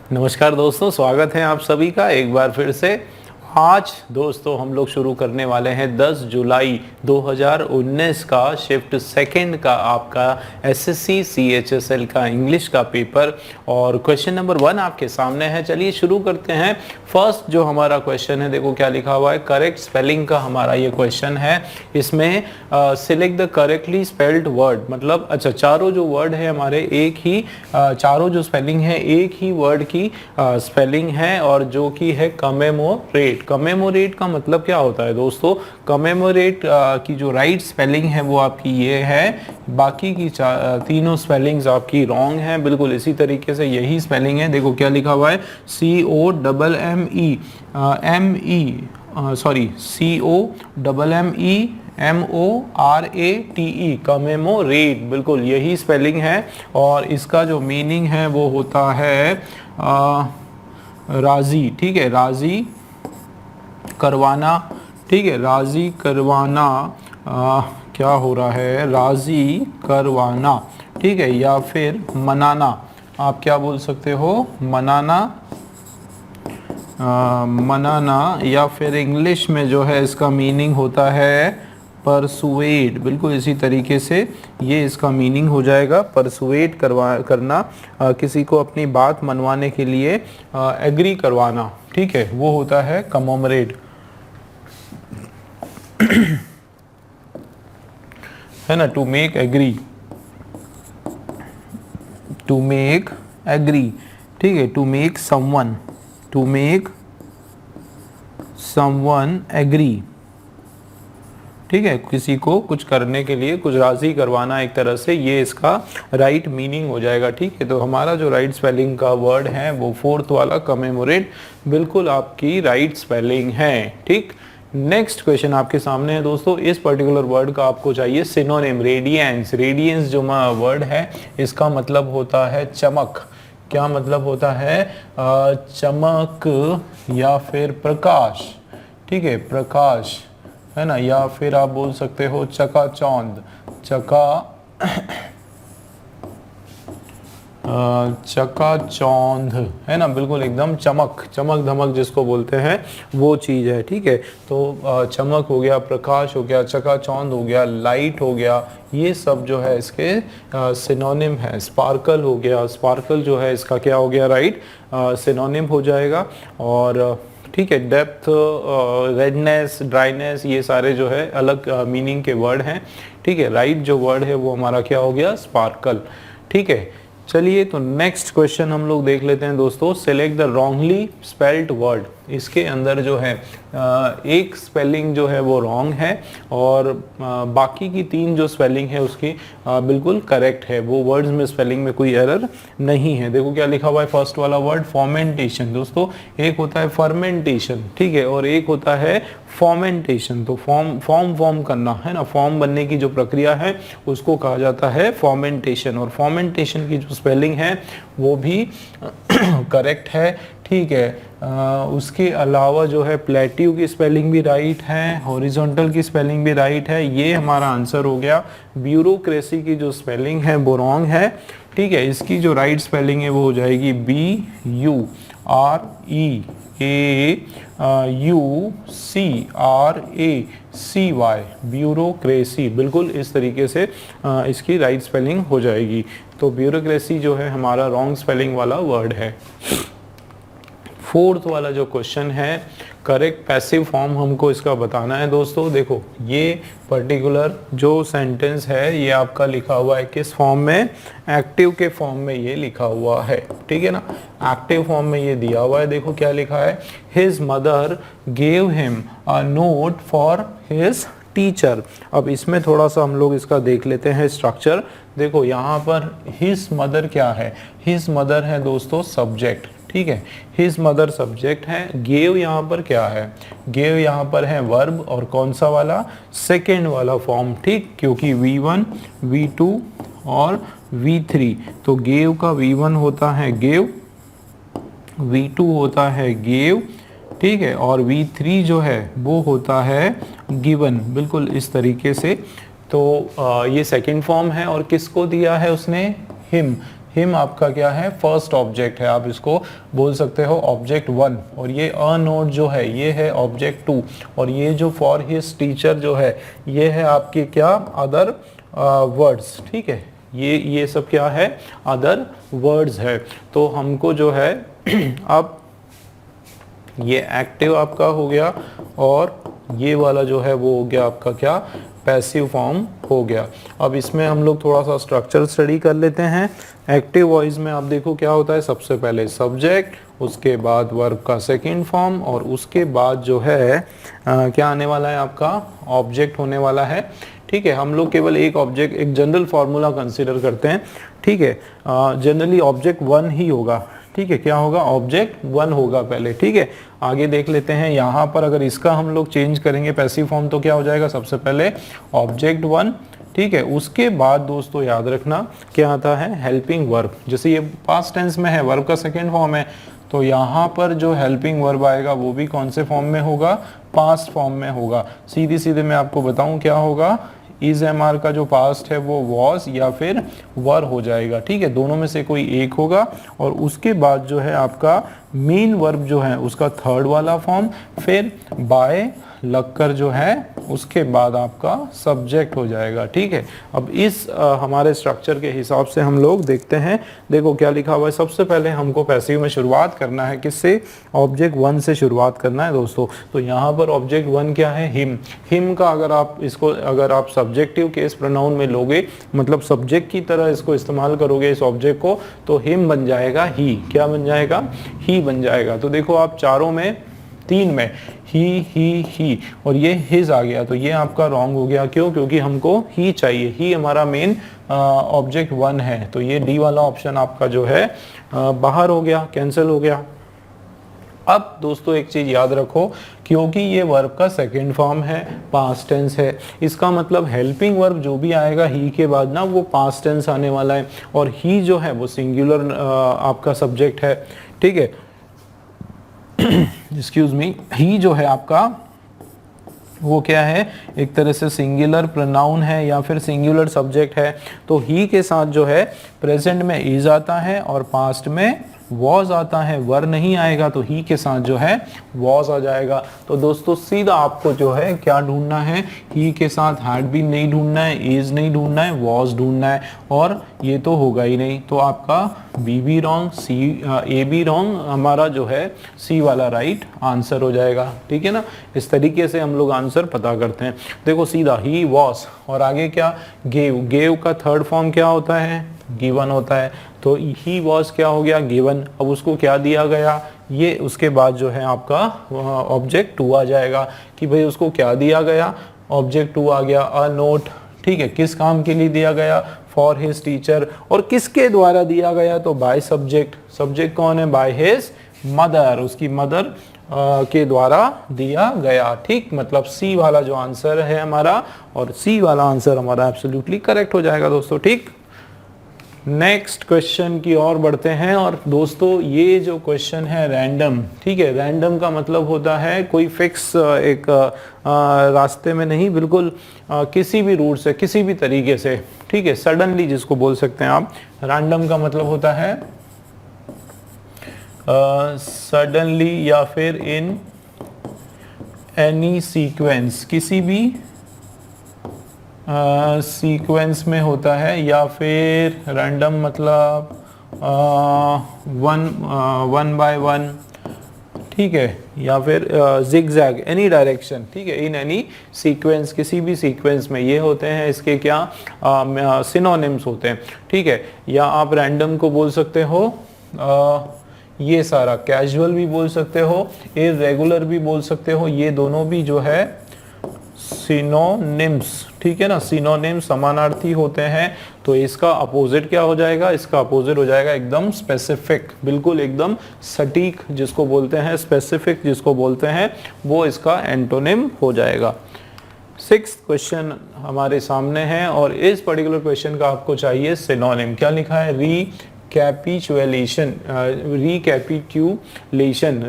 नमस्कार दोस्तों, स्वागत है आप सभी का एक बार फिर से। आज दोस्तों हम लोग शुरू करने वाले हैं 10 जुलाई 2019 का शिफ्ट सेकंड का आपका एसएससी सीएचएसएल का इंग्लिश का पेपर और क्वेश्चन नंबर 1 आपके सामने है। चलिए शुरू करते हैं। फर्स्ट जो हमारा क्वेश्चन है, देखो क्या लिखा हुआ है, करेक्ट स्पेलिंग का हमारा ये क्वेश्चन है। इसमें select the correctly spelled word, मतलब अच्छा चारों जो वर्ड है हमारे एक ही चारों जो स्पेलिंग है एक ही वर्ड की स्पेलिंग है और जो कि है कमेमोरेट। कमेमोरेट का मतलब क्या होता है दोस्तों? कमेमोरेट की जो राइट स्पेलिंग है वो आपकी ये है, बाकी की तीनों स्पेलिंग्स आपकी रॉन्ग है। बिल्कुल इसी तरीके से यही स्पेलिंग है। देखो क्या लिखा हुआ है, COMME कमेमोरेट, बिल्कुल यही स्पेलिंग है। और इसका जो मीनिंग है वो होता है राजी, ठीक है, राजी करवाना, ठीक है, राजी करवाना। क्या हो रहा है, राजी करवाना, ठीक है, या फिर मनाना, आप क्या बोल सकते हो, मनाना, मनाना। या फिर इंग्लिश में जो है इसका मीनिंग होता है परसुएड, बिल्कुल इसी तरीके से ये इसका मीनिंग हो जाएगा, परसुएड करना, किसी को अपनी बात मनवाने के लिए एग्री करवाना, ठीक है, वो होता है कमेमोरेट है ना, to make agree, to make agree, ठीक है, to make someone, to make someone agree, ठीक है, किसी को कुछ करने के लिए कुछ राजी करवाना एक तरह से, ये इसका राइट मीनिंग हो जाएगा, ठीक है। तो हमारा जो राइट स्पेलिंग का वर्ड है वो फोर्थ वाला कमेमोरेट, बिल्कुल आपकी राइट स्पेलिंग है, ठीक। नेक्स्ट क्वेश्चन आपके सामने है दोस्तों। इस पर्टिकुलर वर्ड का आपको चाहिए सिनोनिम, रेडियंस। रेडियंस जो वर्ड है इसका मतलब होता है चमक। क्या मतलब होता है? चमक या फिर प्रकाश, ठीक है, प्रकाश है ना, या फिर आप बोल सकते हो चकाचौंध, चकाचौंध है ना, बिल्कुल एकदम चमक धमक जिसको बोलते हैं वो चीज़ है, ठीक है। तो चमक हो गया, प्रकाश हो गया, चकाचौंध हो गया, लाइट हो गया, ये सब जो है इसके सिनोनिम है। स्पार्कल हो गया, स्पार्कल जो है इसका क्या हो गया, राइट सिनोनिम हो जाएगा। और ठीक है, डेप्थ, रेडनेस, ड्राइनेस, ये सारे जो है अलग मीनिंग के वर्ड हैं, ठीक है। राइट जो वर्ड है वो हमारा क्या हो गया, स्पार्कल, ठीक है। चलिए तो नेक्स्ट क्वेश्चन हम लोग देख लेते हैं दोस्तों। Select the wrongly spelled word. इसके अंदर जो है एक स्पेलिंग जो है वो रॉन्ग है और बाकी की तीन जो स्पेलिंग है उसकी बिल्कुल करेक्ट है। वो वर्ड्स में स्पेलिंग में कोई एरर नहीं है। देखो क्या लिखा हुआ है, फर्स्ट वाला वर्ड फॉर्मेंटेशन। दोस्तों एक होता है फर्मेंटेशन, ठीक है, और एक होता है फॉर्मेंटेशन। तो फॉर्म करना है ना, फॉर्म बनने की जो प्रक्रिया है उसको कहा जाता है फॉर्मेंटेशन। और फॉर्मेंटेशन की जो स्पेलिंग है वो भी करेक्ट है, ठीक है। उसके अलावा जो है प्लेट्यू की स्पेलिंग भी राइट है, हॉरिजॉन्टल की स्पेलिंग भी राइट है, ये हमारा आंसर हो गया। ब्यूरोक्रेसी की जो स्पेलिंग है वो रॉन्ग है, ठीक है। इसकी जो राइट स्पेलिंग है वो हो जाएगी BUREAUCRACY, ब्यूरोक्रेसी, बिल्कुल इस तरीके से इसकी राइट स्पेलिंग हो जाएगी। तो ब्यूरोक्रेसी जो है हमारा रॉन्ग स्पेलिंग वाला वर्ड है। फोर्थ वाला जो क्वेश्चन है, करेक्ट पैसिव फॉर्म हमको इसका बताना है दोस्तों। देखो ये पर्टिकुलर जो सेंटेंस है ये आपका लिखा हुआ है किस फॉर्म में, एक्टिव के फॉर्म में ये लिखा हुआ है, ठीक है ना, एक्टिव फॉर्म में ये दिया हुआ है। देखो क्या लिखा है, his mother gave him a note for his teacher. अब इसमें थोड़ा सा हम लोग इसका देख लेते हैं स्ट्रक्चर। देखो यहाँ पर हिज मदर क्या है, हिज मदर है दोस्तों सब्जेक्ट, ठीक है, हिज मदर सब्जेक्ट है। गेव यहाँ पर क्या है, गेव यहाँ पर है वर्ब, और कौन सा वाला, सेकेंड वाला फॉर्म, ठीक, क्योंकि V1 V2 और V3। तो गेव का V1 होता है गेव, V2 होता है गेव, ठीक है, और V3 जो है वो होता है गिवन, बिल्कुल इस तरीके से। तो ये सेकंड फॉर्म है और किसको दिया है उसने, हिम। हिम आपका क्या है, फर्स्ट ऑब्जेक्ट है, आप इसको बोल सकते हो ऑब्जेक्ट 1, और ये अ नोट जो है ये है ऑब्जेक्ट 2, और ये जो फॉर हिज टीचर जो है ये है आपके क्या, अदर वर्ड्स, ठीक है, ये सब क्या है, अदर वर्ड्स है। तो हमको जो है अब ये एक्टिव आपका हो गया, और ये वाला जो है वो हो गया आपका क्या, पैसिव फॉर्म हो गया। अब इसमें हम लोग थोड़ा सा स्ट्रक्चर स्टडी कर लेते हैं। एक्टिव वॉइस में आप देखो क्या होता है, सबसे पहले सब्जेक्ट, उसके बाद वर्ब का सेकंड फॉर्म, और उसके बाद जो है क्या आने वाला है आपका, ऑब्जेक्ट होने वाला है, ठीक है। हम लोग केवल एक ऑब्जेक्ट, एक जनरल फार्मूला कंसीडर करते हैं, ठीक है। जनरली ऑब्जेक्ट 1 ही होगा, ठीक है, क्या होगा, ऑब्जेक्ट 1 होगा पहले, ठीक है। आगे देख लेते हैं, यहाँ पर अगर इसका हम लोग चेंज करेंगे पैसिव फॉर्म तो क्या हो जाएगा, सबसे पहले ऑब्जेक्ट 1, ठीक है। उसके बाद दोस्तों याद रखना क्या आता है, हेल्पिंग वर्ब। जैसे ये पास्ट टेंस में है, वर्ब का सेकेंड फॉर्म है, तो यहाँ पर जो हेल्पिंग वर्ब आएगा वो भी कौन से फॉर्म में होगा, पास्ट फॉर्म में होगा। सीधे सीधे मैं आपको बताऊं क्या होगा, इज एम आर का जो पास्ट है वो वॉज या फिर वर हो जाएगा, ठीक है, दोनों में से कोई एक होगा। और उसके बाद जो है आपका मेन वर्ब जो है उसका थर्ड वाला फॉर्म, फिर बाय लगकर जो है उसके बाद आपका सब्जेक्ट हो जाएगा, ठीक है। अब इस हमारे स्ट्रक्चर के हिसाब से हम लोग देखते हैं, देखो क्या लिखा हुआ है। सबसे पहले हमको पैसिव में शुरुआत करना है, किससे, ऑब्जेक्ट 1 से शुरुआत करना है दोस्तों। तो यहाँ पर ऑब्जेक्ट 1 क्या है, हिम। हिम का अगर आप इसको, अगर आप सब्जेक्टिव केस प्रोनाउन में लोगे, मतलब सब्जेक्ट की तरह इसको इस्तेमाल करोगे इस ऑब्जेक्ट को, तो हिम बन जाएगा ही। क्या बन जाएगा, ही बन जाएगा। तो देखो आप चारों में, 3 में ही और ये हिज आ गया, तो ये आपका रॉन्ग हो गया। क्यों, क्योंकि हमको ही चाहिए, ही हमारा मेन ऑब्जेक्ट 1 है, तो ये डी वाला ऑप्शन आपका जो है बाहर हो गया, कैंसिल हो गया। अब दोस्तों एक चीज याद रखो, क्योंकि ये वर्ब का सेकंड फॉर्म है, पास्ट टेंस है, इसका मतलब हेल्पिंग वर्ब जो भी आएगा ही के बाद ना, वो पास्ट टेंस आने वाला है, और ही जो है वो सिंगुलर आपका सब्जेक्ट है, ठीक है। एक्सक्यूज मी, ही जो है आपका वो क्या है, एक तरह से सिंगुलर प्रोनाउन है या फिर सिंगुलर सब्जेक्ट है। तो ही के साथ जो है प्रेजेंट में इज आता है और पास्ट में वॉज आता है, वर नहीं आएगा, तो ही के साथ जो है वॉज आ जाएगा। तो दोस्तों सीधा आपको जो है क्या ढूंढना है, ही के साथ हैड भी नहीं ढूंढना है, इज नहीं ढूंढना है, वॉज ढूंढना है, और ये तो होगा ही नहीं, तो आपका बी भी रॉन्ग, सी ए भी रॉन्ग, हमारा जो है सी वाला राइट आंसर हो जाएगा, ठीक है ना। इस तरीके से हम लोग आंसर पता करते हैं। देखो सीधा ही वॉज, और आगे क्या, गेव। गेव का थर्ड फॉर्म क्या होता है, गिवन होता है, तो ही वॉज क्या हो गया, गिवन। अब उसको क्या दिया गया, ये उसके बाद जो है आपका ऑब्जेक्ट 2 आ जाएगा, कि भाई उसको क्या दिया गया, ऑब्जेक्ट 2 आ गया, अ नोट, ठीक है, किस काम के लिए दिया गया, फॉर हिज टीचर, और किसके द्वारा दिया गया, तो बाय सब्जेक्ट। सब्जेक्ट कौन है, बाय हिज मदर, उसकी मदर के द्वारा दिया गया, ठीक। मतलब सी वाला जो आंसर है हमारा, और सी वाला आंसर हमारा एब्सोल्युटली करेक्ट हो जाएगा दोस्तों, ठीक। नेक्स्ट क्वेश्चन की ओर बढ़ते हैं, और दोस्तों ये जो क्वेश्चन है रैंडम, ठीक है। रैंडम का मतलब होता है कोई फिक्स एक रास्ते में नहीं, बिल्कुल किसी भी रूट से, किसी भी तरीके से, ठीक है, सडनली जिसको बोल सकते हैं आप। रैंडम का मतलब होता है सडनली या फिर इन एनी सीक्वेंस, किसी भी सीक्वेंस में होता है, या फिर रैंडम मतलब वन बाय वन, ठीक है, या फिर जिगजैग, एनी डायरेक्शन, ठीक है, इन एनी सीक्वेंस, किसी भी सीक्वेंस में। ये होते हैं इसके क्या, सिनोनिम्स होते हैं, ठीक है। या आप रैंडम को बोल सकते हो ये सारा, कैजुअल भी बोल सकते हो, इर्रेगुलर भी बोल सकते हो, ये दोनों भी जो है सिनोनिम्स, ठीक है ना। सिनोनिम्स समानार्थी होते हैं, तो इसका अपोजिट क्या हो जाएगा, इसका अपोजिट हो जाएगा एकदम स्पेसिफिक, बिल्कुल एकदम सटीक जिसको बोलते हैं, स्पेसिफिक जिसको बोलते हैं, वो इसका एंटोनिम हो जाएगा। 6th क्वेश्चन हमारे सामने है, और इस पर्टिकुलर क्वेश्चन का आपको चाहिए सिनोनिम। क्या लिखा है, रिकैपिचुलेशन,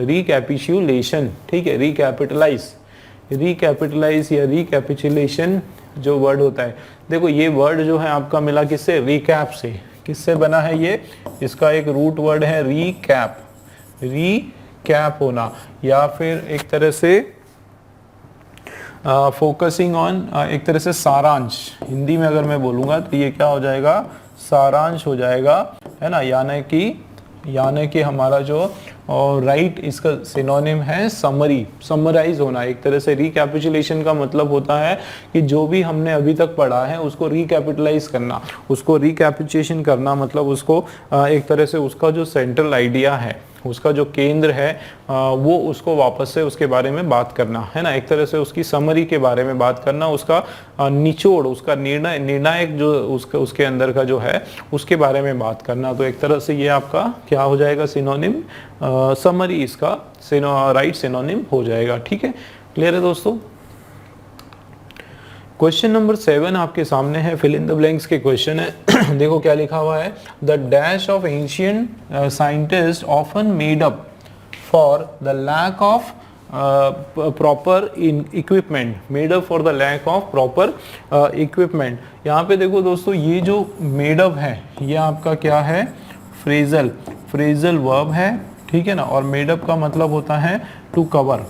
रिकैपिचुलेशन, ठीक है, रिकैपिटलाइज या रिकैपिचुलेशन जो वर्ड होता है, देखो ये वर्ड जो है आपका मिला किससे, रिकैप से। किससे बना है ये? इसका एक रूट वर्ड है रीकैप, रीकैप होना, या फिर एक तरह से फोकसिंग ऑन, एक तरह से सारांश, हिंदी में अगर मैं बोलूँगा तो ये क्या हो जाएगा? सारांश हो जाएगा, है ना। यानी कि हमारा जो राइट इसका सिनोनिम है समरी, समराइज होना। एक तरह से रिकैपिचुलेशन का मतलब होता है कि जो भी हमने अभी तक पढ़ा है उसको रिकैपिटलाइज करना, उसको रिकैपिचुलेशन करना, मतलब उसको एक तरह से उसका जो सेंट्रल आइडिया है, उसका जो केंद्र है वो उसको वापस से उसके बारे में बात करना, है ना। एक तरह से उसकी समरी के बारे में बात करना, उसका निचोड़, उसका निर्णायक जो उसके अंदर का जो है उसके बारे में बात करना। तो एक तरह से ये आपका क्या हो जाएगा? सिनोनिम, समरी इसका राइट सिनोनिम हो जाएगा। ठीक है, क्लियर है दोस्तों। क्वेश्चन नंबर 7 आपके सामने है, फिल इन द ब्लैंक्स के क्वेश्चन है। देखो क्या लिखा हुआ है, the dash of ancient scientist often made up for the lack of proper equipment, made up for the lack of proper equipment. यहाँ पे देखो दोस्तों, ये जो मेड अप है ये आपका क्या है? फ्रेजल वर्ब है, ठीक है ना। और मेड अप का मतलब होता है टू कवर,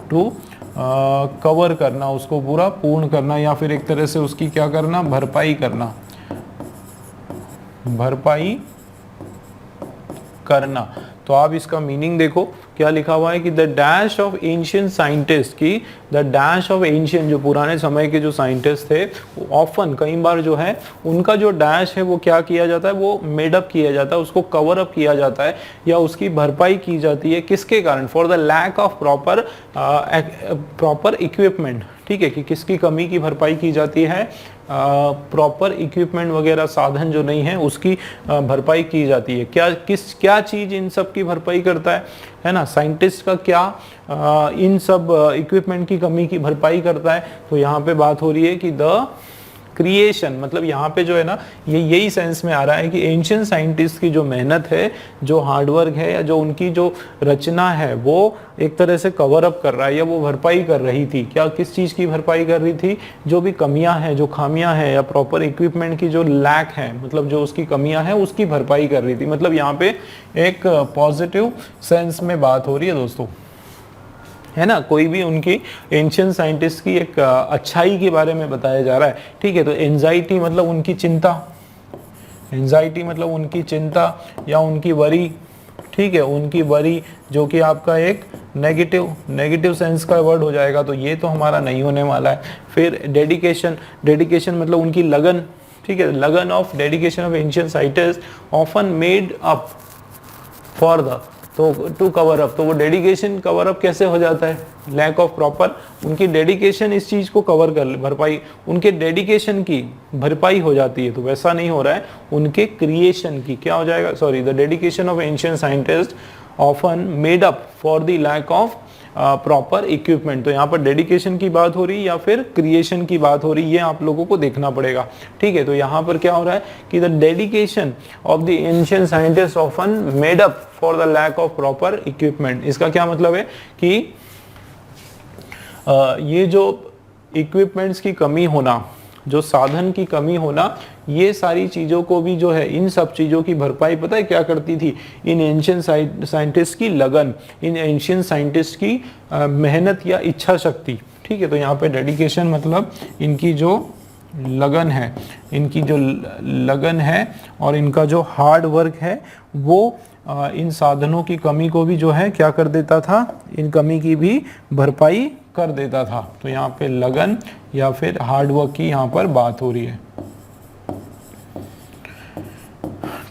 टू कवर करना, उसको पूरा पूर्ण करना, या फिर एक तरह से उसकी क्या करना? भरपाई करना, भरपाई करना। तो आप इसका मीनिंग देखो क्या लिखा हुआ है कि the dash of ancient scientist, की द डैश ऑफ एंशिएंट, जो पुराने समय के जो साइंटिस्ट थे, ऑफन कई बार जो है उनका जो डैश है वो क्या किया जाता है? वो मेड अप किया जाता है, उसको कवर अप किया जाता है या उसकी भरपाई की जाती है। किसके कारण? For the lack of proper equipment, ठीक है, कि किसकी कमी की भरपाई की जाती है? प्रॉपर इक्विपमेंट वगैरह साधन जो नहीं है उसकी भरपाई की जाती है। क्या चीज इन सब की भरपाई करता है ना? साइंटिस्ट का क्या इन सब इक्विपमेंट की कमी की भरपाई करता है? तो यहाँ पे बात हो रही है कि द क्रिएशन, मतलब यहाँ पे जो है ना, ये यही सेंस में आ रहा है कि एंशिएंट साइंटिस्ट की जो मेहनत है, जो हार्डवर्क है, या जो उनकी जो रचना है, वो एक तरह से कवर अप कर रहा है, या वो भरपाई कर रही थी। क्या, किस चीज़ की भरपाई कर रही थी? जो भी कमियां हैं, जो खामियां हैं, या प्रॉपर इक्विपमेंट की जो लैक है, मतलब जो उसकी कमियां हैं उसकी भरपाई कर रही थी। मतलब यहाँ पे एक पॉजिटिव सेंस में बात हो रही है दोस्तों, है ना। कोई भी उनकी एंशिएंट साइंटिस्ट की एक अच्छाई के बारे में बताया जा रहा है, ठीक है। तो एंजाइटी मतलब उनकी चिंता, एंजाइटी मतलब उनकी चिंता या उनकी वरी, ठीक है, उनकी वरी, जो कि आपका एक नेगेटिव सेंस का वर्ड हो जाएगा, तो ये तो हमारा नहीं होने वाला है। फिर डेडिकेशन मतलब उनकी लगन, ठीक है, लगन of dedication of ancient scientist often made up for the, तो टू कवर अप, तो वो डेडिकेशन कवर अप कैसे हो जाता है? लैक ऑफ प्रॉपर, उनकी डेडिकेशन इस चीज को कवर कर, भरपाई, उनके डेडिकेशन की भरपाई हो जाती है। तो वैसा नहीं हो रहा है, उनके क्रिएशन की क्या हो जाएगा? Sorry, the dedication of ancient scientist often made up for the lack of proper equipment. तो यहाँ पर डेडिकेशन की बात हो रही है या फिर क्रिएशन की बात हो रही है, आप लोगों को देखना पड़ेगा, ठीक है। तो यहाँ पर क्या हो रहा है कि the dedication of the ancient scientist often made up for the lack of proper equipment. इसका क्या मतलब है कि ये जो इक्विपमेंट्स की कमी होना, जो साधन की कमी होना, ये सारी चीज़ों को भी जो है, इन सब चीज़ों की भरपाई पता है क्या करती थी? इन एंशिएंट साइंटिस्ट की लगन, इन एंशिएंट साइंटिस्ट की मेहनत या इच्छा शक्ति, ठीक है। तो यहाँ पे डेडिकेशन मतलब इनकी जो लगन है, इनकी जो लगन है और इनका जो हार्ड वर्क है, वो इन साधनों की कमी को भी जो है क्या कर देता था? इन कमी की भी भरपाई कर देता था। तो यहाँ पे लगन या फिर हार्ड वर्क की यहाँ पर बात हो रही है,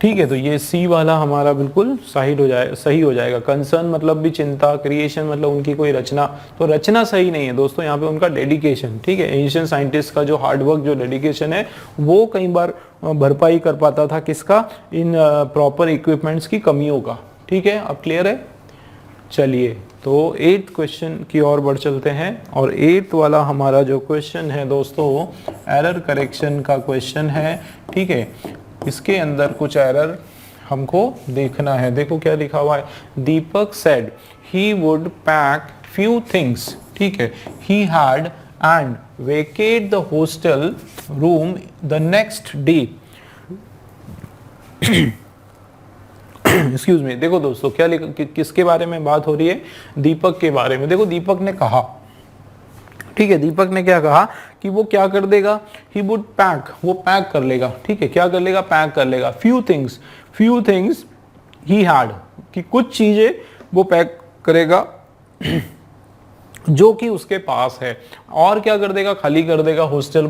ठीक है। तो ये सी वाला हमारा बिल्कुल सही हो जाएगा। कंसर्न मतलब भी चिंता, क्रिएशन मतलब उनकी कोई रचना, तो रचना सही नहीं है दोस्तों, यहाँ पे उनका डेडिकेशन, ठीक है। एंशिएंट साइंटिस्ट का जो हार्डवर्क, जो डेडिकेशन है, वो कई बार भरपाई कर पाता था किसका? इन प्रॉपर इक्विपमेंट्स की कमियों का, ठीक है। अब क्लियर है? चलिए, तो 8th क्वेश्चन की ओर बढ़ चलते हैं। और 8th वाला हमारा जो क्वेश्चन है दोस्तों, एरर करेक्शन का क्वेश्चन है, ठीक है। इसके अंदर कुछ एरर हमको देखना है। देखो क्या लिखा हुआ है, Deepak said he would pack few things, ठीक है, he had and vacate the hostel room the next day excuse me, देखो दोस्तों क्या किसके बारे में बात हो रही है, दीपक के बारे में। देखो दीपक ने कहा, ठीक है, दीपक ने क्या कहा कि वो क्या कर देगा, ही वुड पैक, वो पैक कर लेगा, ठीक है, क्या कर लेगा, पैक कर लेगा। फ्यू थिंग्स ही हैड, कि कुछ चीजें वो पैक करेगा जो कि उसके पास है, और क्या कर देगा, खाली कर देगा हॉस्टल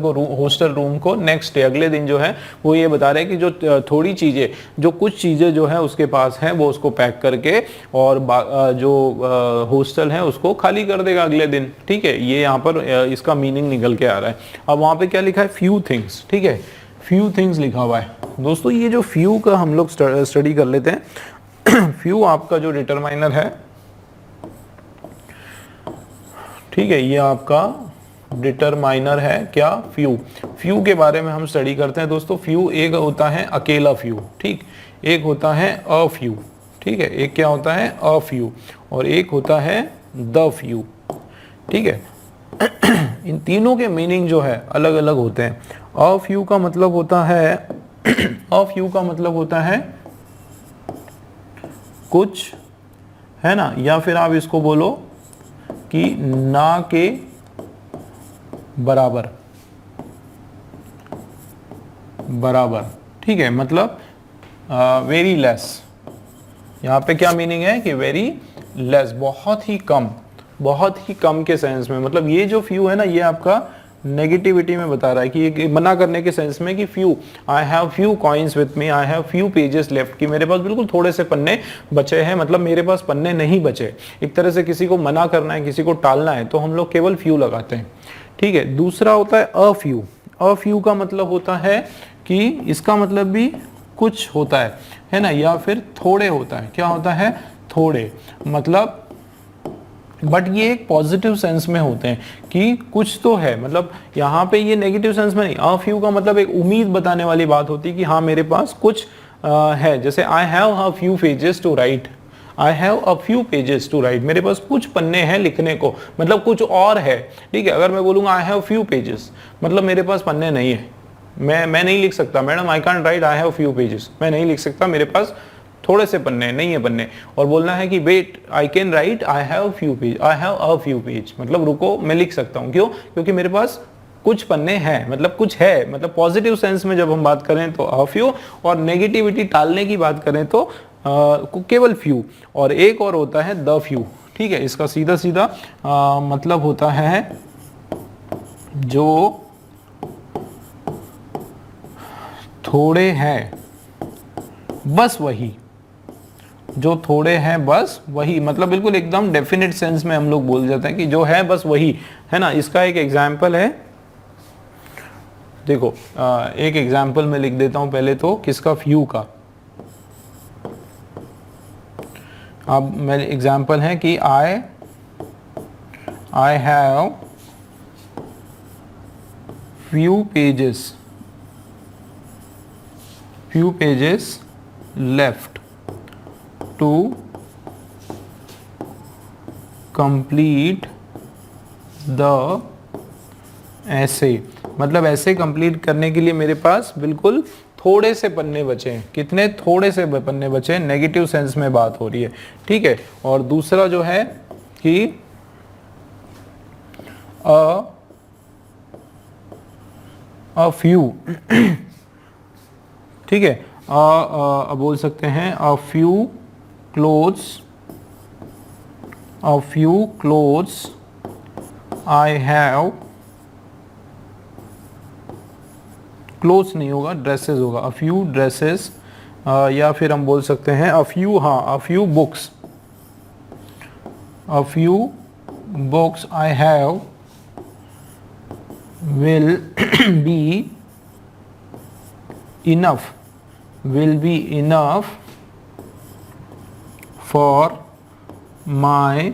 रूम को नेक्स्ट डे, अगले दिन जो है वो ये बता रहे हैं कि जो थोड़ी चीज़ें, जो कुछ चीज़ें जो है उसके पास है वो उसको पैक करके और जो हॉस्टल है उसको खाली कर देगा अगले दिन, ठीक है। ये यहाँ पर इसका मीनिंग निकल के आ रहा है। अब वहाँ पे क्या लिखा है, फ्यू थिंग्स, ठीक है, फ्यू थिंग्स लिखा हुआ है। दोस्तों ये जो फ्यू का हम लोग स्टडी कर लेते हैं। फ्यू आपका जो डिटरमाइनर है, ठीक है, ये आपका डिटरमाइनर है क्या, फ्यू के बारे में हम स्टडी करते हैं दोस्तों। फ्यू एक होता है अकेला फ्यू, ठीक, एक होता है अफ्यू, ठीक है, एक क्या होता है अफ्यू, और एक होता है द फ्यू, ठीक है। इन तीनों के मीनिंग जो है अलग अलग होते हैं। अफ्यू का मतलब होता है अफ्यू का मतलब होता है कुछ, है ना, या फिर आप इसको बोलो कि ना के बराबर, ठीक है, मतलब वेरी लेस। यहाँ पे क्या मीनिंग है कि वेरी लेस, बहुत ही कम के सेंस में। मतलब ये जो फ्यू है ना, ये आपका नेगेटिविटी में बता रहा है कि ये मना करने के सेंस में कि few, I have few coins with me, I have few pages left, कि मेरे पास बिल्कुल थोड़े से पन्ने बचे हैं, मतलब मेरे पास पन्ने नहीं बचे। एक तरह से किसी को मना करना है, किसी को टालना है, तो हम लोग केवल फ्यू लगाते हैं, ठीक है। दूसरा होता है अफ्यू। अफ्यू का मतलब होता है कि इसका मतलब भी कुछ होता है ना, या फिर थोड़े होता है। क्या होता है, थोड़े, मतलब बट ये एक पॉजिटिव सेंस में होते हैं कि कुछ तो है, मतलब यहाँ पे ये नेगेटिव सेंस में नहीं। अफ्यू का मतलब एक उम्मीद बताने वाली बात होती है कि हाँ मेरे पास कुछ है। जैसे I have a few pages to write, I have a few pages to write, मेरे पास कुछ पन्ने हैं लिखने को, मतलब कुछ और है, ठीक है। अगर मैं बोलूँगा आई हैव फ्यू पेजेस, मतलब मेरे पास पन्ने नहीं है, मैं नहीं लिख सकता, madam I can't right I have few pages, मैं नहीं लिख सकता, मेरे पास थोड़े से पन्ने नहीं है पन्ने। और बोलना है कि wait I can write I have few page, I have a few page, मतलब रुको मैं लिख सकता हूँ। क्यों, क्योंकि मेरे पास कुछ पन्ने हैं, मतलब कुछ है, मतलब पॉजिटिव सेंस में जब हम बात करें तो अ फ्यू, और नेगेटिविटी टालने की बात करें तो केवल फ्यू। और एक और होता है द फ्यू, ठीक है। इसका सीधा सीधा मतलब होता है जो थोड़े हैं बस वही, जो थोड़े हैं बस वही, मतलब बिल्कुल एकदम डेफिनेट सेंस में हम लोग बोल जाते हैं कि जो है बस वही, है ना। इसका एक एग्जाम्पल है, देखो एक एग्जाम्पल मैं लिख देता हूं पहले तो, किसका, फ्यू का। अब मेरे एग्जाम्पल है कि I have few pages left to complete the ऐसे, मतलब ऐसे कंप्लीट करने के लिए मेरे पास बिल्कुल थोड़े से पन्ने बचे हैं। कितने, थोड़े से पन्ने बचे हैं, नेगेटिव सेंस में बात हो रही है, ठीक है। और दूसरा जो है कि अ फ्यू, ठीक है, बोल सकते हैं a few clothes I have, clothes नहीं होगा, ड्रेसेस होगा, अ फ्यू ड्रेसेस, या फिर हम बोल सकते हैं a few books I have will be enough for my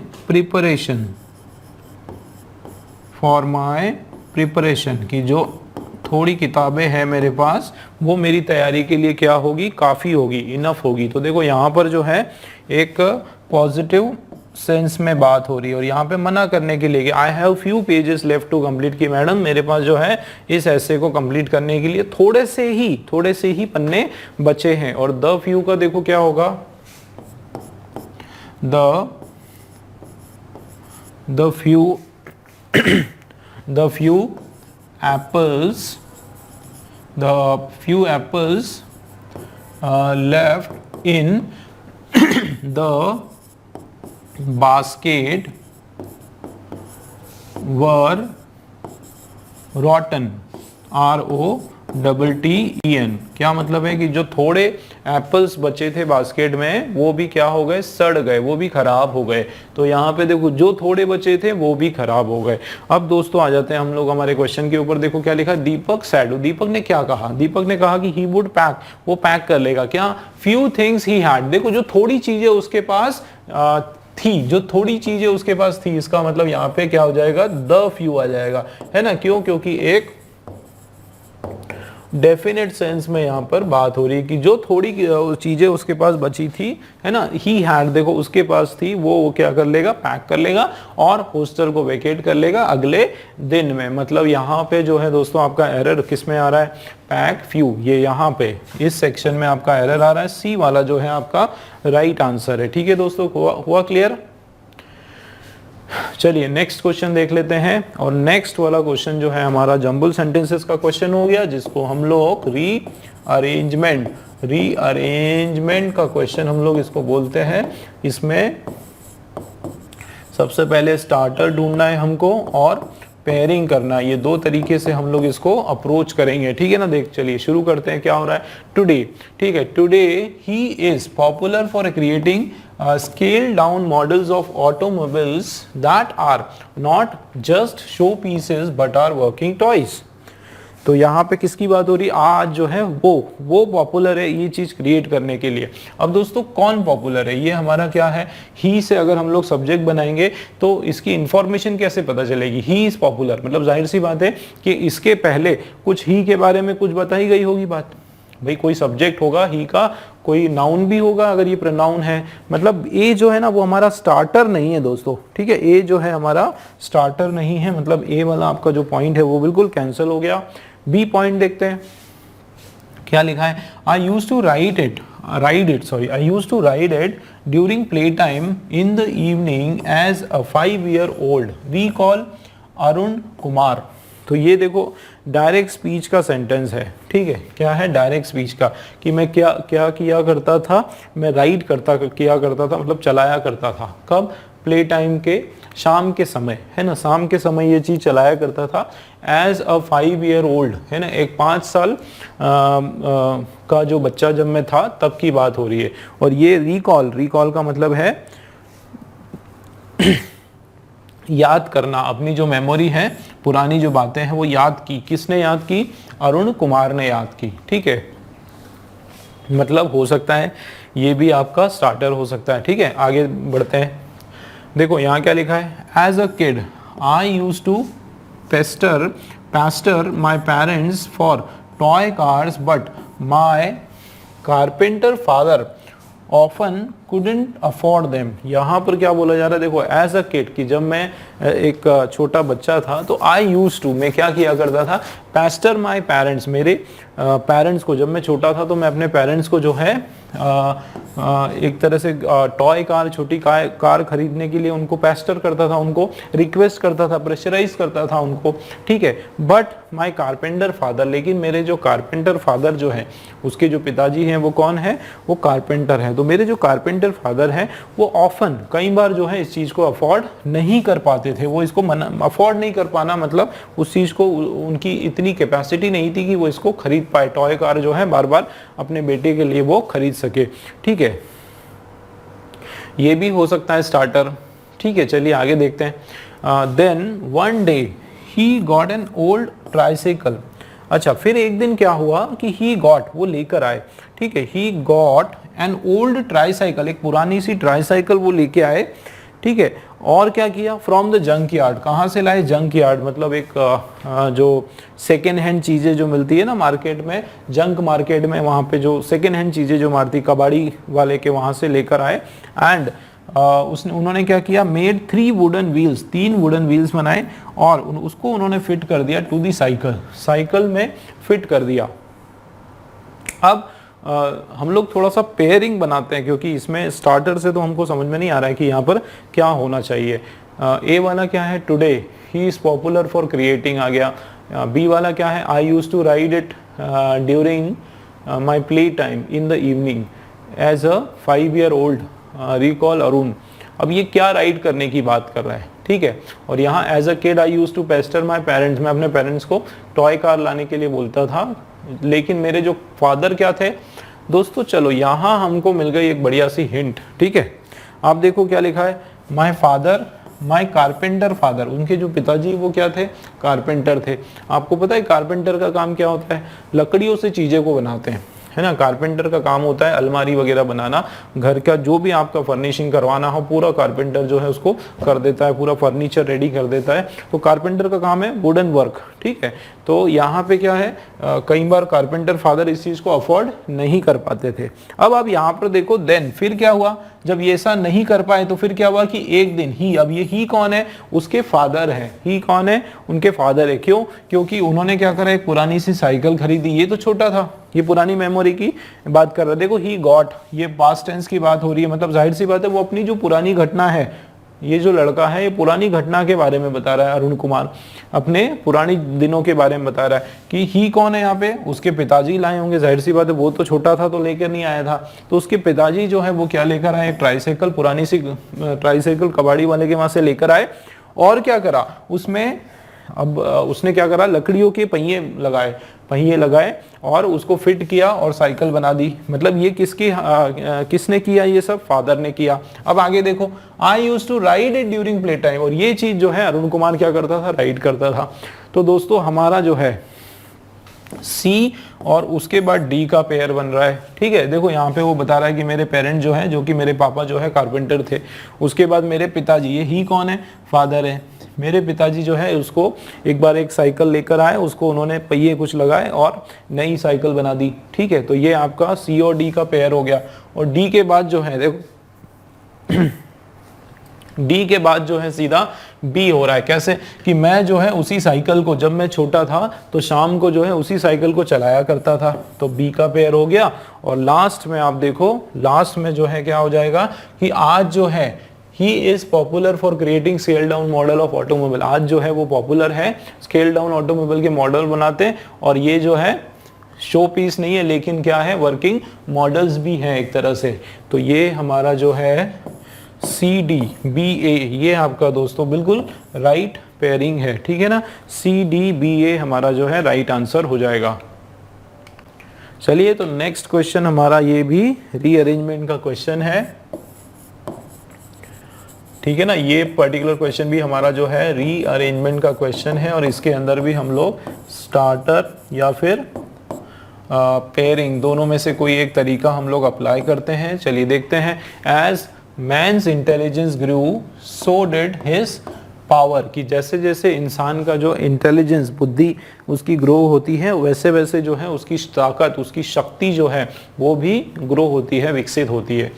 preparation, कि जो थोड़ी किताबें हैं मेरे पास वो मेरी तैयारी के लिए क्या होगी, काफ़ी होगी, इनफ होगी। तो देखो यहाँ पर जो है एक पॉजिटिव सेंस में बात हो रही है और यहाँ पे मना करने के लिए I have few pages left to complete, कि मैडम मेरे पास जो है इस ऐसे को कंप्लीट करने के लिए थोड़े से ही पन्ने बचे हैं। और द फ्यू का देखो क्या होगा, the few apples left in the basket were rotten, ROTTEN। क्या मतलब है कि जो थोड़े एप्पल्स बचे थे बास्केट में वो भी क्या हो गए, सड़ गए, वो भी खराब हो गए। तो यहाँ पे देखो जो थोड़े बचे थे वो भी खराब हो गए। अब दोस्तों आ जाते हैं हम लोग हमारे क्वेश्चन के ऊपर। देखो क्या लिखा, दीपक सैड। दीपक ने क्या कहा, दीपक ने कहा कि ही वुड पैक, वो पैक कर लेगा क्या, फ्यू थिंग्स ही हैड। देखो जो थोड़ी चीजें उसके पास थी, जो थोड़ी चीजें उसके पास थी, इसका मतलब यहाँ पे क्या हो जाएगा, द फ्यू आ जाएगा, है ना। क्यों, क्योंकि एक डेफिनेट सेंस में यहाँ पर बात हो रही है कि जो थोड़ी चीजें उसके पास बची थी, है ना, ही हैड, देखो उसके पास थी, वो क्या कर लेगा, पैक कर लेगा और हॉस्टल को वेकेट कर लेगा अगले दिन में। मतलब यहाँ पे जो है दोस्तों आपका एरर किस में आ रहा है, पैक फ्यू, ये यहाँ पे इस सेक्शन में आपका एरर आ रहा है। सी वाला जो है आपका राइट आंसर है। ठीक है दोस्तों, हुआ क्लियर। चलिए नेक्स्ट क्वेश्चन देख लेते हैं। और नेक्स्ट वाला क्वेश्चन जो है हमारा जंबल सेंटेंसेस का क्वेश्चन हो गया, जिसको हम लोग रीअरेंजमेंट का क्वेश्चन हम लोग इसको बोलते हैं। इसमें सबसे पहले स्टार्टर ढूंढना है हमको और पेयरिंग करना, ये दो तरीके से हम लोग इसको अप्रोच करेंगे। ठीक है ना। देख चलिए शुरू करते हैं, क्या हो रहा है, टुडे, ठीक है, today he is popular for creating scaled down models of automobiles that are not just show pieces but are working toys। तो यहाँ पे किसकी बात हो रही है, आज जो है वो पॉपुलर है ये चीज क्रिएट करने के लिए। अब दोस्तों कौन पॉपुलर है, ये हमारा क्या है, ही से अगर हम लोग सब्जेक्ट बनाएंगे तो इसकी इंफॉर्मेशन कैसे पता चलेगी, ही इज पॉपुलर, मतलब जाहिर सी बात है कि इसके पहले कुछ ही के बारे में कुछ बताई गई होगी बात। भाई कोई सब्जेक्ट होगा ही का, कोई नाउन भी होगा अगर ये प्रोनाउन है। मतलब ए जो है ना वो हमारा स्टार्टर नहीं है दोस्तों, ठीक है, ए जो है हमारा स्टार्टर नहीं है, मतलब ए वाला आपका जो पॉइंट है वो बिल्कुल कैंसिल हो गया। बी पॉइंट देखते हैं क्या लिखा है, I use to ride it during play time in the evening as a 5 year old, recall Arun Kumar. तो ये देखो डायरेक्ट स्पीच का सेंटेंस है, ठीक है, क्या है, डायरेक्ट स्पीच का, कि मैं क्या क्या किया करता था, मैं राइड किया करता था, मतलब चलाया करता था, कब, प्ले टाइम के, शाम के समय, है ना, शाम के समय ये चीज चलाया करता था। एज अ 5 year old, है ना, एक 5 साल का जो बच्चा जब मैं था तब की बात हो रही है। और ये रिकॉल का मतलब है याद करना, अपनी जो मेमोरी है, पुरानी जो बातें हैं वो याद की। किसने याद की, अरुण कुमार ने याद की। ठीक है, मतलब हो सकता है ये भी आपका स्टार्टर हो सकता है। ठीक है, आगे बढ़ते हैं। देखो यहाँ क्या लिखा है, as a kid I use to pester my parents for toy cars but my carpenter father often couldn't afford them. यहाँ पर क्या बोला जा रहा है, देखो एज अ किड, कि जब मैं एक छोटा बच्चा था तो आई यूज टू, मैं क्या किया करता था, पेस्टर माई पेरेंट्स, मेरे पेरेंट्स को, जब मैं छोटा था तो मैं अपने पेरेंट्स को जो है एक तरह से टॉय कार, छोटी कार खरीदने के लिए उनको पेस्टर करता था, उनको रिक्वेस्ट करता था, प्रेशराइज करता था उनको। ठीक है, बट माई कारपेंटर फादर, लेकिन मेरे जो कारपेंटर फादर जो है, उसके जो पिताजी हैं वो कौन है, वो कारपेंटर है। तो मेरे जो कारपेंटर फादर हैं वो ऑफन, कई बार जो है इस चीज़ को अफोर्ड नहीं कर पाते थे, वो इसको अफोर्ड नहीं कर पाना, मतलब उस चीज़ को, उनकी इतनी कैपेसिटी नहीं थी कि वो इसको खरीद पाए, टॉय कार जो है बार बार अपने बेटे के लिए वो खरीद सके। ठीक है, ये भी हो सकता है स्टार्टर। ठीक है, चलिए आगे देखते हैं। Then one day he got an old tricycle. अच्छा, फिर एक दिन क्या हुआ कि ही गॉट, वो लेकर आए, ठीक है, ही गॉट एन ओल्ड ट्राइसाइकिल, एक पुरानी सी ट्राइसाइकिल वो लेके आए। ठीक है, और क्या किया, फ्रॉम द जंक यार्ड, कहाँ से लाए, जंक यार्ड, मतलब एक जो सेकेंड हैंड चीज़ें जो मिलती है ना मार्केट में, जंक मार्केट में, वहाँ पे जो सेकेंड हैंड चीज़ें जो मारती, कबाड़ी वाले के वहाँ से लेकर आए। एंड उन्होंने क्या किया, made 3 wooden wheels, 3 wooden wheels बनाए और उसको उन्होंने फिट कर दिया टू दी साइकिल, साइकिल में फिट कर दिया। अब हम लोग थोड़ा सा पेयरिंग बनाते हैं क्योंकि इसमें स्टार्टर से तो हमको समझ में नहीं आ रहा है कि यहाँ पर क्या होना चाहिए। ए वाला क्या है, today he is popular for creating आ गया। बी वाला क्या है, I use to ride it during my play time in the evening as a 5 year old recall Arun. अब ये क्या राइड करने की बात कर रहा है, ठीक है। और यहाँ as a kid I use to pester my parents, मैं अपने पेरेंट्स को टॉय कार लाने के लिए बोलता था, लेकिन मेरे जो फादर क्या थे दोस्तों। चलो यहाँ हमको मिल गई एक बढ़िया सी हिंट, ठीक है। आप देखो क्या लिखा है, my father my carpenter father, उनके जो पिताजी वो क्या थे, कारपेंटर थे। आपको पता है कारपेंटर का काम क्या होता है, लकड़ियों से चीजें को बनाते हैं, है ना। कारपेंटर का काम होता है अलमारी वगैरह बनाना, घर का जो भी आपका फर्निशिंग करवाना हो पूरा कारपेंटर जो है उसको कर देता है, पूरा फर्नीचर रेडी कर देता है। तो कारपेंटर का काम है वुडन वर्क, ठीक है। तो यहाँ पे क्या है, कई बार कारपेंटर फादर इस चीज को अफोर्ड नहीं कर पाते थे। अब आप यहाँ पर देखो, देन फिर क्या हुआ, जब ये ऐसा नहीं कर पाए तो फिर क्या हुआ कि एक दिन ही, अब ये ही कौन है, उसके फादर है, ही कौन है, उनके फादर है। क्यों, क्योंकि उन्होंने क्या करा, एक पुरानी सी साइकिल खरीदी। ये तो छोटा था, ये पुरानी मेमोरी की बात कर रहा है। देखो ही गॉट, ये पास्ट टेंस की बात हो रही है, मतलब जाहिर सी बात है वो अपनी जो पुरानी घटना है, ये जो लड़का है ये पुरानी घटना के बारे में बता रहा है। अरुण कुमार अपने पुरानी दिनों के बारे में बता रहा है कि ही कौन है यहाँ पे, उसके पिताजी लाए होंगे, जाहिर सी बात है वो तो छोटा था तो लेकर नहीं आया था। तो उसके पिताजी जो है वो क्या लेकर आए, ट्राईसाइकिल, पुरानी सी ट्राईसाइकिल कबाड़ी वाले के वहां से लेकर आए। और क्या करा उसमें, अब उसने क्या करा, लकड़ियों के पहिए लगाए और उसको फिट किया और साइकिल बना दी। मतलब ये किसने किया, ये सब फादर ने किया। अब आगे देखो, I use to ride it during play time, और ये चीज जो है अरुण कुमार क्या करता था, राइड करता था। तो दोस्तों हमारा जो है सी और उसके बाद डी का पेयर बन रहा है, ठीक है। देखो यहाँ पे वो बता रहा है कि मेरे पेरेंट जो है, जो कि मेरे पापा जो है कारपेंटर थे, उसके बाद मेरे पिताजी, ये ही कौन है, फादर है। मेरे पिताजी जो है उसको एक बार एक साइकिल लेकर आए, उसको उन्होंने पहिए कुछ लगाए और नई साइकिल बना दी, ठीक है। तो ये आपका सी और डी का पेयर हो गया। और डी के बाद जो है देखो डी के बाद जो है सीधा बी हो रहा है। कैसे कि मैं जो है उसी साइकिल को, जब मैं छोटा था तो शाम को जो है उसी साइकिल को चलाया करता था, तो बी का पेयर हो गया। और लास्ट में आप देखो, लास्ट में जो है क्या हो जाएगा कि आज जो है ही is popular for creating scale down model of automobile. आज जो है वो पॉपुलर है, स्केल डाउन ऑटोमोबाइल के मॉडल बनाते हैं। और ये जो है शो पीस नहीं है, लेकिन क्या है, वर्किंग मॉडल्स भी हैं एक तरह से। तो ये हमारा जो है सी डी बी ए, ये आपका दोस्तों बिल्कुल राइट पेयरिंग है, ठीक है ना। सी डी बी ए हमारा जो है राइट आंसर हो जाएगा। चलिए तो नेक्स्ट क्वेश्चन हमारा ये भी रीअरेंजमेंट का क्वेश्चन है, ठीक है ना। ये पर्टिकुलर क्वेश्चन भी हमारा जो है रीअरेंजमेंट का क्वेश्चन है और इसके अंदर भी हम लोग स्टार्टर या फिर पेयरिंग दोनों में से कोई एक तरीका हम लोग अप्लाई करते हैं। चलिए देखते हैं। As man's intelligence grew so did his power, कि जैसे जैसे इंसान का जो इंटेलिजेंस, बुद्धि उसकी ग्रो होती है, वैसे वैसे जो है उसकी ताकत, उसकी शक्ति जो है वो भी ग्रो होती है, विकसित होती है,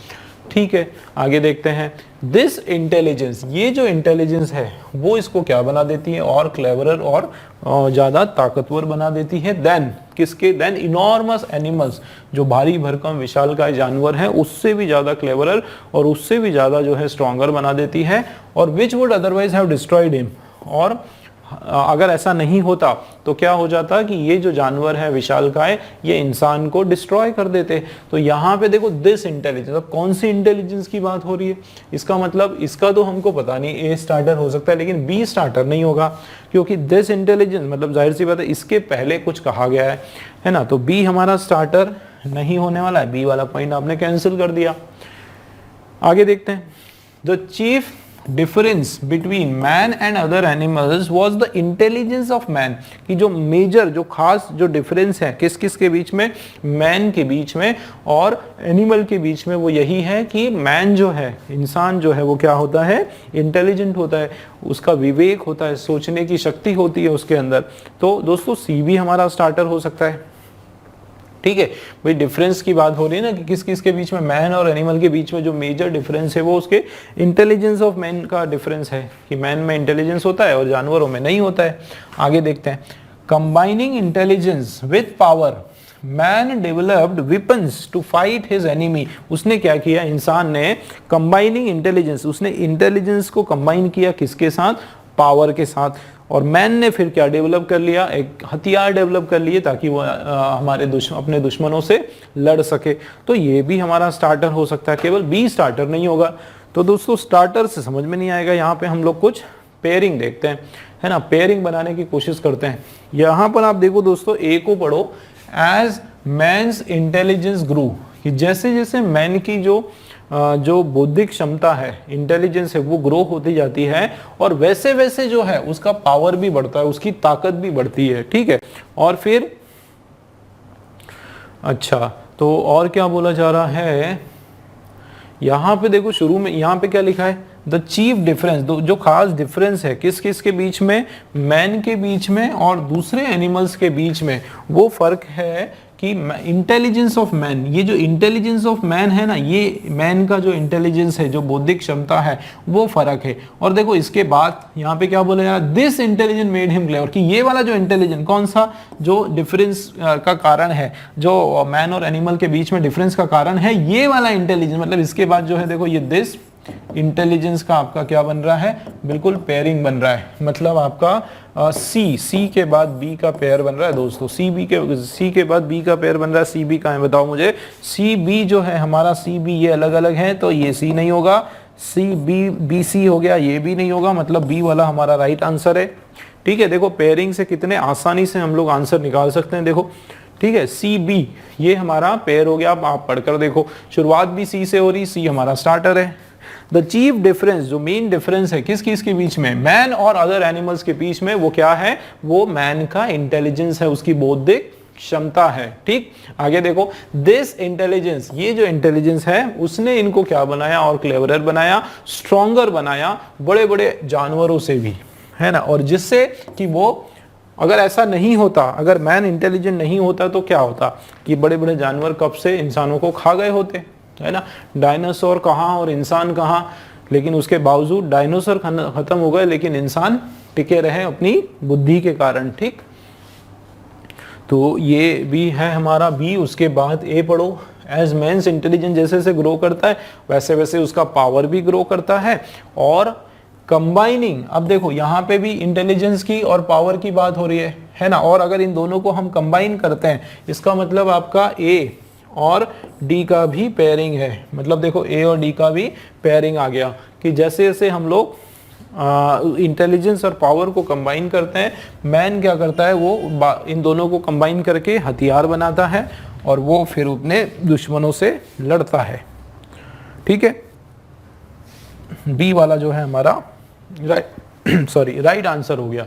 ठीक है। आगे देखते हैं। दिस इंटेलिजेंस, ये जो इंटेलिजेंस है वो इसको क्या बना देती है, और क्लेवरर और ज्यादा ताकतवर बना देती है देन किसके, देन इनॉर्मस एनिमल्स, जो भारी भरकम विशालकाय जानवर है उससे भी ज्यादा क्लेवरर और उससे भी ज्यादा जो है स्ट्रॉन्गर बना देती है। और which would otherwise have destroyed him, और अगर ऐसा नहीं होता तो क्या हो जाता कि ये जो जानवर है विशालकाय, ये इंसान को डिस्ट्रॉय कर देते। तो यहाँ पे देखो दिस इंटेलिजेंस, अब कौन सी इंटेलिजेंस की बात हो रही है, इसका मतलब इसका तो हमको पता नहीं, ए स्टार्टर हो सकता है लेकिन बी स्टार्टर नहीं होगा, क्योंकि दिस इंटेलिजेंस मतलब जाहिर सी बात है इसके पहले कुछ कहा गया है ना। तो बी हमारा स्टार्टर नहीं होने वाला है, बी वाला पॉइंट आपने कैंसिल कर दिया। आगे देखते हैं। The chief difference between man and other animals was the intelligence of man, कि जो मेजर, जो खास जो डिफरेंस है किस किस के बीच में, मैन के बीच में और एनिमल के बीच में, वो यही है कि मैन जो है, इंसान जो है वो क्या होता है, इंटेलिजेंट होता है, उसका विवेक होता है, सोचने की शक्ति होती है उसके अंदर। तो दोस्तों सी भी हमारा स्टार्टर हो सकता है, ठीक है भाई, डिफरेंस की बात हो रही है ना कि किस किस के बीच में, मैन और एनिमल के बीच में जो मेजर डिफरेंस है वो उसके इंटेलिजेंस ऑफ मैन का डिफरेंस है, कि मैन में इंटेलिजेंस होता है और जानवरों में नहीं होता है। आगे देखते हैं, combining intelligence with power man developed weapons to fight his enemy. उसने क्या किया, इंसान ने कंबाइनिंग इंटेलिजेंस, उसने इंटेलिजेंस को कंबाइन किया किसके साथ, पावर के साथ, और मैन ने फिर क्या डेवलप कर लिया, एक हथियार डेवलप कर लिए ताकि वो हमारे अपने दुश्मनों से लड़ सके। तो ये भी हमारा स्टार्टर हो सकता है, केवल बी स्टार्टर नहीं होगा। तो दोस्तों स्टार्टर से समझ में नहीं आएगा, यहाँ पे हम लोग कुछ पेयरिंग देखते हैं, है ना, पेयरिंग बनाने की कोशिश करते हैं। यहाँ पर आप देखो दोस्तों, ए को पढ़ो, एज मैन्स इंटेलिजेंस ग्रू, कि जैसे जैसे मैन की जो बौद्धिक क्षमता है, इंटेलिजेंस है, वो ग्रो होती जाती है, और वैसे वैसे जो है उसका पावर भी बढ़ता है, उसकी ताकत भी बढ़ती है, ठीक है। और फिर अच्छा, तो और क्या बोला जा रहा है, यहाँ पे देखो शुरू में यहाँ पे क्या लिखा है, द चीफ डिफरेंस, जो खास डिफरेंस है किस किस के बीच में, मैन के बीच में और दूसरे एनिमल्स के बीच में, वो फर्क है कि इंटेलिजेंस ऑफ मैन, ये जो इंटेलिजेंस ऑफ मैन है ना, ये मैन का जो इंटेलिजेंस है, जो बौद्धिक क्षमता है, वो फर्क है। और देखो इसके बाद यहाँ पे क्या बोला जा रहा है, this intelligence made him clever, कि ये वाला जो इंटेलिजेंस, कौन सा जो डिफरेंस का कारण है, जो मैन और एनिमल के बीच में डिफरेंस का कारण है, ये वाला इंटेलिजेंस, मतलब इसके बाद जो है देखो ये दिस इंटेलिजेंस का आपका क्या बन रहा है, बिल्कुल पेयरिंग बन रहा है, मतलब आपका सी के बाद बी का पेयर बन रहा है दोस्तों, सी के बाद बी का पेयर बन रहा है। सी बी का है बताओ मुझे, सी बी जो है हमारा, सी बी ये अलग अलग है, तो ये सी नहीं होगा, सी बी बी सी हो गया, ये भी नहीं होगा, मतलब बी वाला हमारा राइट आंसर है, ठीक है। देखो पेयरिंग से कितने आसानी से हम लोग आंसर निकाल सकते हैं, देखो ठीक है, सी बी ये हमारा पेयर हो गया। अब आप पढ़कर देखो, शुरुआत भी सी से हो रही, सी हमारा स्टार्टर है। द चीफ डिफरेंस, जो मेन डिफरेंस है किस किस के बीच में, मैन और अदर एनिमल्स के बीच में, वो क्या है, वो मैन का इंटेलिजेंस है, उसकी बौद्धिक क्षमता है, ठीक। आगे देखो, दिस इंटेलिजेंस, ये जो इंटेलिजेंस है उसने इनको क्या बनाया, और क्लेवरर बनाया, स्ट्रॉन्गर बनाया बड़े बड़े जानवरों से भी, है ना। और जिससे कि वो, अगर ऐसा नहीं होता, अगर मैन इंटेलिजेंट नहीं होता तो क्या होता, कि बड़े बड़े जानवर कब से इंसानों को खा गए होते, है ना। डायनासोर कहाँ और इंसान कहाँ, लेकिन उसके बावजूद डायनासोर खत्म हो गए लेकिन इंसान टिके रहे अपनी बुद्धि के कारण, ठीक। तो ये भी है हमारा बी। उसके बाद ए पढ़ो, एज मैन्स इंटेलिजेंस जैसे जैसे ग्रो करता है वैसे वैसे उसका पावर भी ग्रो करता है। और कंबाइनिंग, अब देखो यहाँ पे भी इंटेलिजेंस की और पावर की बात हो रही है ना। और अगर इन दोनों को हम कंबाइन करते हैं, इसका मतलब आपका ए और डी का भी पेयरिंग है, मतलब देखो ए और डी का भी पेयरिंग आ गया, कि जैसे जैसे हम लोग इंटेलिजेंस और पावर को कंबाइन करते हैं, मैन क्या करता है, वो इन दोनों को कंबाइन करके हथियार बनाता है और वो फिर अपने दुश्मनों से लड़ता है, ठीक है। बी वाला जो है हमारा राइट आंसर हो गया।